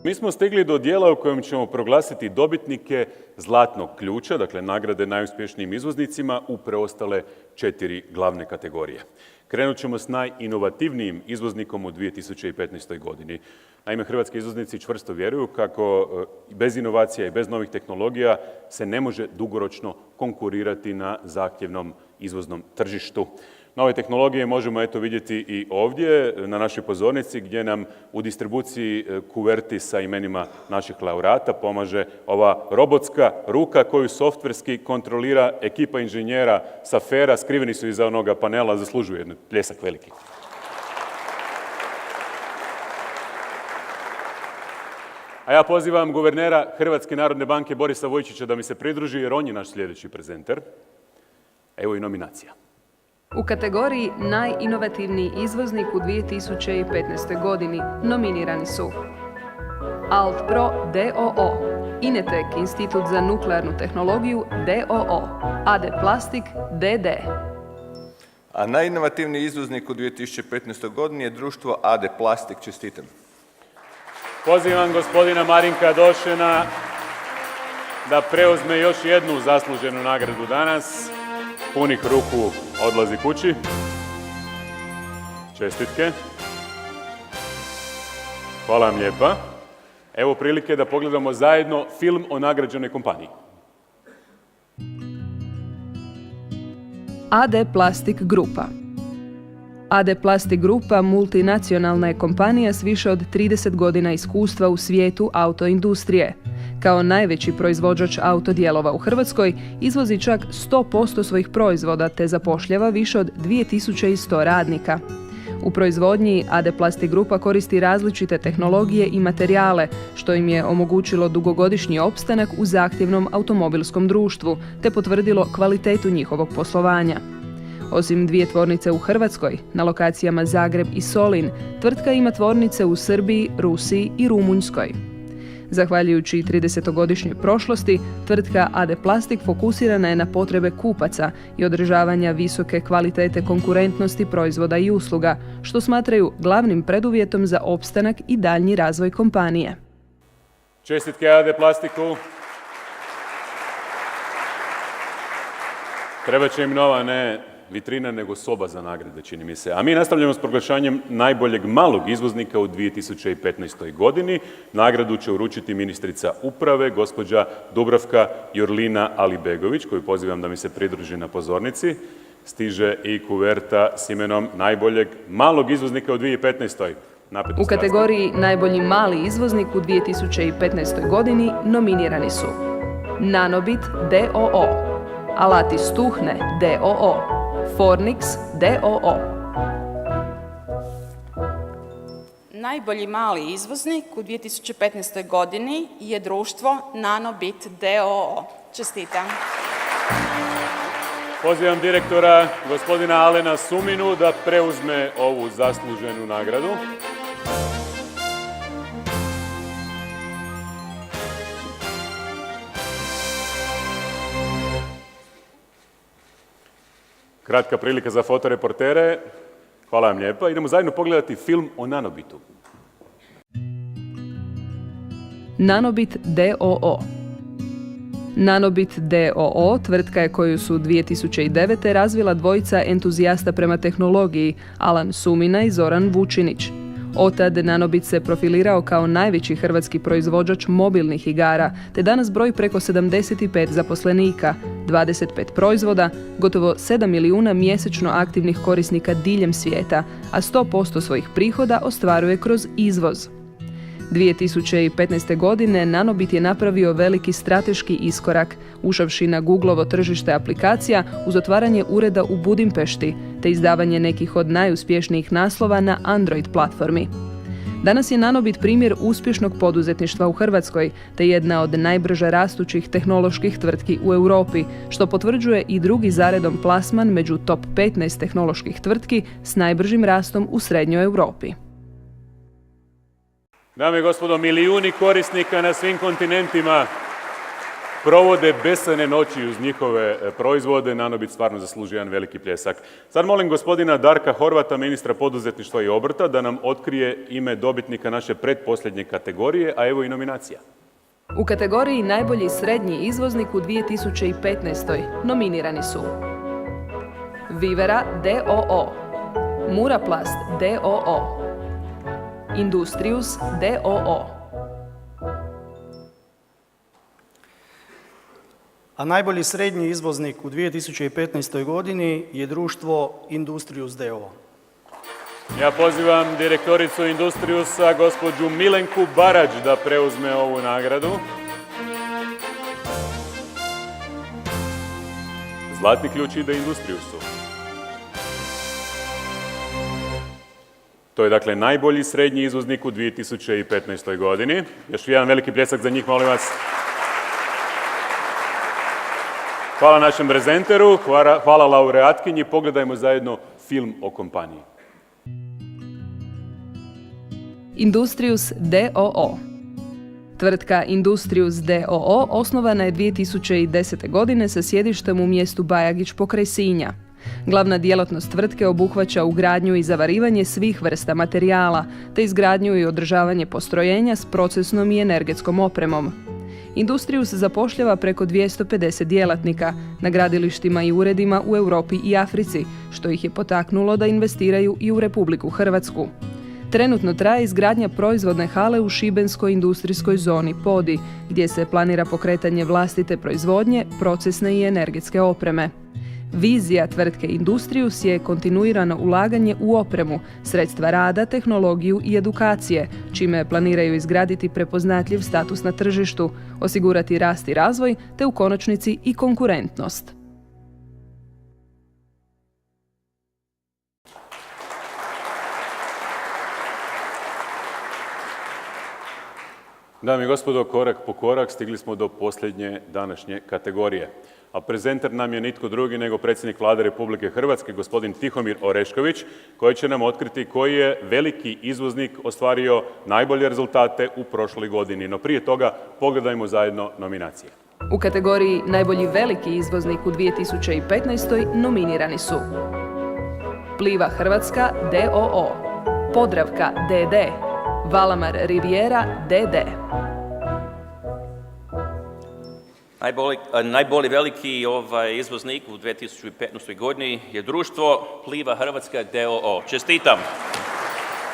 Mi smo stigli do dijela u kojem ćemo proglasiti dobitnike Zlatnog ključa, dakle nagrade najuspješnijim izvoznicima u preostale 4 glavne kategorije. Krenut ćemo s najinovativnijim izvoznikom u 2015. godini. Naime, hrvatski izvoznici čvrsto vjeruju kako bez inovacija i bez novih tehnologija se ne može dugoročno konkurirati na zahtjevnom izvoznom tržištu. Nove tehnologije možemo vidjeti i ovdje na našoj pozornici gdje nam u distribuciji kuverti sa imenima naših laureata pomaže ova robotska ruka koju softverski kontrolira ekipa inženjera sa FER-a, skriveni su iza onoga panela, zaslužuju jedan pljesak veliki. A ja pozivam guvernera Hrvatske narodne banke Borisa Vujčića da mi se pridruži jer on je naš sljedeći prezenter. Evo i nominacija. U kategoriji najinovativniji izvoznik u 2015. godini nominirani su Altpro d.o.o., Inetek Institut za nuklearnu tehnologiju d.o.o., AD Plastik d.d. A najinovativniji izvoznik u 2015. godini je društvo AD Plastik. Čestitam. Pozivam gospodina Marinka Došena da preuzme još jednu zasluženu nagradu danas. Punih ruku odlazi kući. Čestitke. Hvala vam lijepa. Evo prilike da pogledamo zajedno film o nagrađenoj kompaniji. AD Plastik Grupa. AD Plastik Grupa multinacionalna je kompanija s više od 30 godina iskustva u svijetu autoindustrije. Kao najveći proizvođač autodijelova u Hrvatskoj izvozi čak 100% svojih proizvoda te zapošljava više od 2100 radnika. U proizvodnji AD Plastik Grupa koristi različite tehnologije i materijale, što im je omogućilo dugogodišnji opstanak u zahtjevnom automobilskom društvu, te potvrdilo kvalitetu njihovog poslovanja. Osim 2 tvornice u Hrvatskoj, na lokacijama Zagreb i Solin, tvrtka ima tvornice u Srbiji, Rusiji i Rumunjskoj. Zahvaljujući 30-godišnjoj prošlosti, tvrtka AD Plastik fokusirana je na potrebe kupaca i održavanja visoke kvalitete konkurentnosti proizvoda i usluga, što smatraju glavnim preduvjetom za opstanak i daljnji razvoj kompanije. Čestitke AD Plastiku. Treba će im nova ne vitrina, nego soba za nagrade, čini mi se. A mi nastavljamo s proglašanjem najboljeg malog izvoznika u 2015. godini. Nagradu će uručiti ministrica uprave, gospođa Dubravka Jurlina Alibegović, koju pozivam da mi se pridruži na pozornici. Stiže i kuverta s imenom najboljeg malog izvoznika u 2015. U kategoriji najbolji mali izvoznik u 2015. godini nominirani su Nanobit d.o.o., Alati Stuhne d.o.o., Fornix d.o.o. Najbolji mali izvoznik u 2015. godini je društvo Nanobit d.o.o. Čestitam. Pozivam direktora, gospodina Alena Suminu, da preuzme ovu zasluženu nagradu. Kratka prilika za fotoreportere. Hvala vam lijepa. Idemo zajedno pogledati film o Nanobitu. Nanobit d.o.o. Nanobit d.o.o. tvrtka je koju su 2009. razvila dvojica entuzijasta prema tehnologiji, Alan Sumina i Zoran Vučinić. Otad Nanobit se profilirao kao najveći hrvatski proizvođač mobilnih igara, te danas broji preko 75 zaposlenika, 25 proizvoda, gotovo 7 milijuna mjesečno aktivnih korisnika diljem svijeta, a 100% svojih prihoda ostvaruje kroz izvoz. 2015. godine Nanobit je napravio veliki strateški iskorak, ušavši na Googlovo tržište aplikacija uz otvaranje ureda u Budimpešti, te izdavanje nekih od najuspješnijih naslova na Android platformi. Danas je Nanobit primjer uspješnog poduzetništva u Hrvatskoj, te jedna od najbrže rastućih tehnoloških tvrtki u Europi, što potvrđuje i drugi zaredom plasman među top 15 tehnoloških tvrtki s najbržim rastom u Srednjoj Europi. Dame i gospodo, milijuni korisnika na svim kontinentima provode besane noći uz njihove proizvode. Nanobit stvarno zaslužuje jedan veliki pljesak. Sad molim gospodina Darka Horvata, ministra poduzetništva i obrta, da nam otkrije ime dobitnika naše pretposljednje kategorije, a evo i nominacija. U kategoriji Najbolji srednji izvoznik u 2015. nominirani su Vivera d.o.o., Muraplast d.o.o., Industrius d.o.o. A najbolji srednji izvoznik u 2015. godini je društvo Industrius d.o.o. Ja pozivam direktoricu Industriusa, gospođu Milenku Barać, da preuzme ovu nagradu. Zlatni ključ ide Industriusu. To je dakle najbolji srednji izvoznik u 2015. godini. Još jedan veliki pljesak za njih, molim vas. Hvala našem prezenteru, hvala laureatkinji. Pogledajmo zajedno film o kompaniji. Industrius d.o.o. Tvrtka Industrius d.o.o. osnovana je 2010. godine sa sjedištem u mjestu Bajagić pokraj Sinja. Glavna djelatnost tvrtke obuhvaća ugradnju i zavarivanje svih vrsta materijala, te izgradnju i održavanje postrojenja s procesnom i energetskom opremom. Industrius zapošljava preko 250 djelatnika na gradilištima i uredima u Europi i Africi, što ih je potaknulo da investiraju i u Republiku Hrvatsku. Trenutno traje izgradnja proizvodne hale u šibenskoj industrijskoj zoni Podi, gdje se planira pokretanje vlastite proizvodnje, procesne i energetske opreme. Vizija tvrtke Industrius je kontinuirano ulaganje u opremu, sredstva rada, tehnologiju i edukacije, čime planiraju izgraditi prepoznatljiv status na tržištu, osigurati rast i razvoj, te u konačnici i konkurentnost. Dame i gospodo, korak po korak stigli smo do posljednje današnje kategorije. A prezenter nam je nitko drugi nego predsjednik Vlade Republike Hrvatske, gospodin Tihomir Orešković, koji će nam otkriti koji je veliki izvoznik ostvario najbolje rezultate u prošloj godini. No prije toga pogledajmo zajedno nominacije. U kategoriji Najbolji veliki izvoznik u 2015. nominirani su Pliva Hrvatska d.o.o., Podravka d.d., Valamar Riviera d.d. Najbolji veliki izvoznik u 2015. godini je društvo Pliva Hrvatska d.o.o. Čestitam!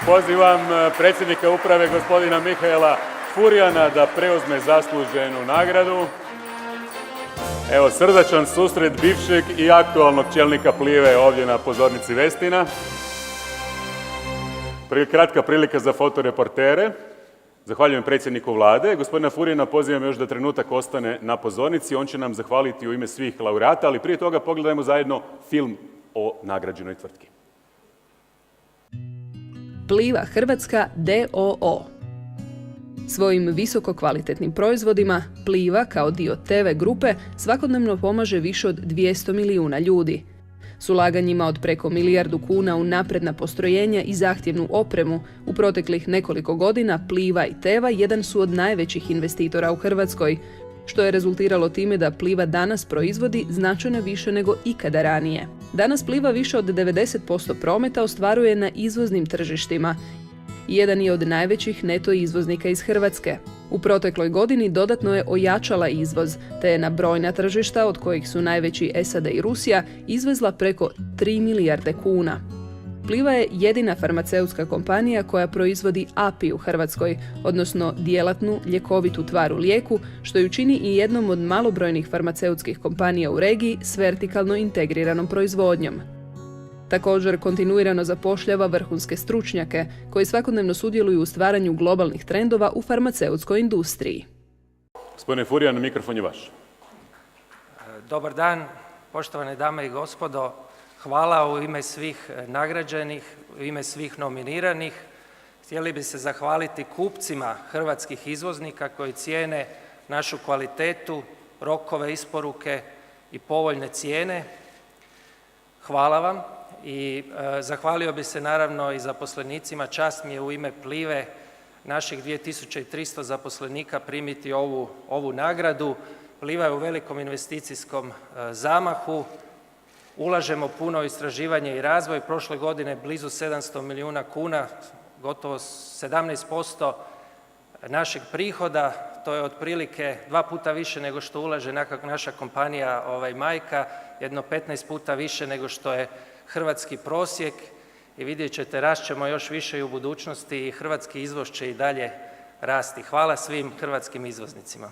Pozivam predsjednika uprave, gospodina Mihaela Furjana, da preuzme zasluženu nagradu. Evo, srdačan susret bivšeg i aktualnog čelnika Plive ovdje na pozornici Vestina. Kratka prilika za fotoreportere. Zahvaljujem predsjedniku Vlade. Gospodina Furjana pozivam još da trenutak ostane na pozornici. On će nam zahvaliti u ime svih laureata, ali prije toga pogledajmo zajedno film o nagrađenoj tvrtki. Pliva Hrvatska d.o.o. Svojim visokokvalitetnim proizvodima Pliva kao dio TV grupe svakodnevno pomaže više od 200 milijuna ljudi. S ulaganjima od preko milijardu kuna u napredna postrojenja i zahtjevnu opremu, u proteklih nekoliko godina Pliva i Teva jedan su od najvećih investitora u Hrvatskoj, što je rezultiralo time da Pliva danas proizvodi značajno više nego ikada ranije. Danas Pliva više od 90% prometa ostvaruje na izvoznim tržištima. Jedan je od najvećih neto izvoznika iz Hrvatske. U protekloj godini dodatno je ojačala izvoz, te je na brojna tržišta, od kojih su najveći SAD i Rusija, izvezla preko 3 milijarde kuna. Pliva je jedina farmaceutska kompanija koja proizvodi API u Hrvatskoj, odnosno djelatnu ljekovitu tvar u lijeku, što ju čini i jednom od malobrojnih farmaceutskih kompanija u regiji s vertikalno integriranom proizvodnjom. Također kontinuirano zapošljava vrhunske stručnjake koji svakodnevno sudjeluju u stvaranju globalnih trendova u farmaceutskoj industriji. Gospodine Furjan, mikrofon je vaš. Dobar dan, poštovane dame i gospodo. Hvala u ime svih nagrađenih, u ime svih nominiranih. Htjeli bi se zahvaliti kupcima hrvatskih izvoznika koji cijene našu kvalitetu, rokove isporuke i povoljne cijene. Hvala vam. I zahvalio bi se naravno i zaposlenicima. Čast mi je u ime Plive naših 2300 zaposlenika primiti ovu nagradu. Pliva je u velikom investicijskom zamahu, ulažemo puno u istraživanje i razvoj, prošle godine blizu 700 milijuna kuna, gotovo 17% našeg prihoda, to je otprilike 2 puta više nego što ulaže naša kompanija majka, jedno 15 puta više nego što je hrvatski prosjek i vidjet ćete, rast ćemo još više i u budućnosti i hrvatski izvoz će i dalje rasti. Hvala svim hrvatskim izvoznicima.